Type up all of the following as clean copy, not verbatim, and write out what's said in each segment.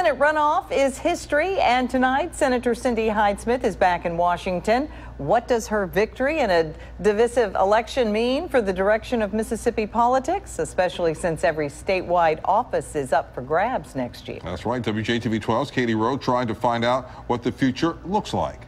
Senate runoff is history, and tonight Senator Cindy Hyde-Smith is back in Washington. What does her victory in a divisive election mean for the direction of Mississippi politics, especially since every statewide office is up for grabs next year? That's right. WJTV 12's Katie Rowe trying to find out what the future looks like.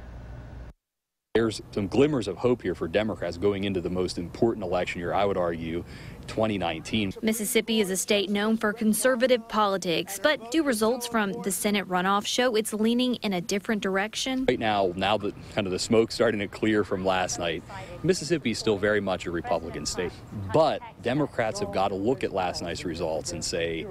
There's some glimmers of hope here for Democrats going into the most important election year, I would argue, 2019. Mississippi is a state known for conservative politics, but do results from the Senate runoff show it's leaning in a different direction? Right now that kind of the smoke's starting to clear from last night, Mississippi is still very much a Republican state. But Democrats have got to look at last night's results and say,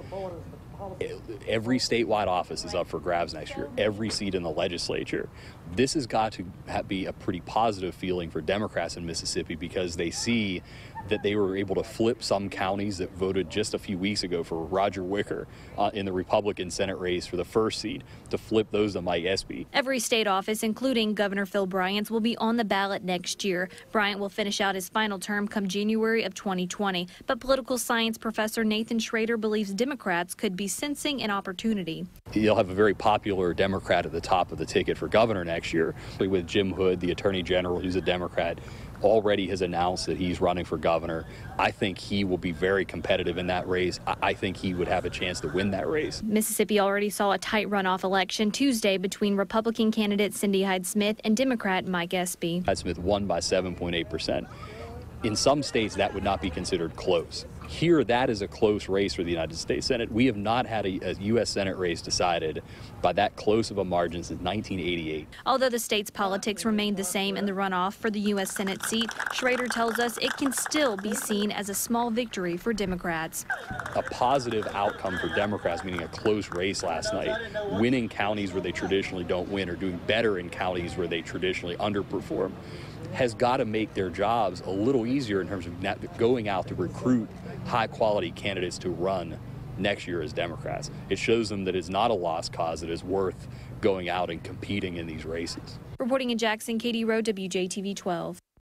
every statewide office is up for grabs next year, every seat in the legislature. This has got to be a pretty positive feeling for Democrats in Mississippi, because they see that they were able to flip some counties that voted just a few weeks ago for Roger Wicker in the Republican Senate race for the first seat, to flip those to Mike Espy. Every state office, including Governor Phil Bryant's, will be on the ballot next year. Bryant will finish out his final term come January of 2020. But political science professor Nathan Schrader believes Democrats could be sensing an opportunity. You'll have a very popular Democrat at the top of the ticket for governor next year, with Jim Hood, the Attorney General, who's a Democrat, already has announced that he's running for governor. I think he will be very competitive in that race. I think he would have a chance to win that race. Mississippi already saw a tight runoff election Tuesday between Republican candidate Cindy Hyde-Smith and Democrat Mike Espy. Hyde-Smith won by 7.8%. In some states, that would not be considered close. Here, that is a close race for the United States Senate. We have not had a U.S. Senate race decided by that close of a margin since 1988. Although the state's politics remained the same in the runoff for the U.S. Senate seat, Schrader tells us it can still be seen as a small victory for Democrats. A positive outcome for Democrats, meaning a close race last night, winning counties where they traditionally don't win or doing better in counties where they traditionally underperform, has got to make their jobs a little easier in terms of going out to recruit high-quality candidates to run next year as Democrats. It shows them that it's not a lost cause, it is worth going out and competing in these races. Reporting in Jackson, Katie Rowe, WJTV 12.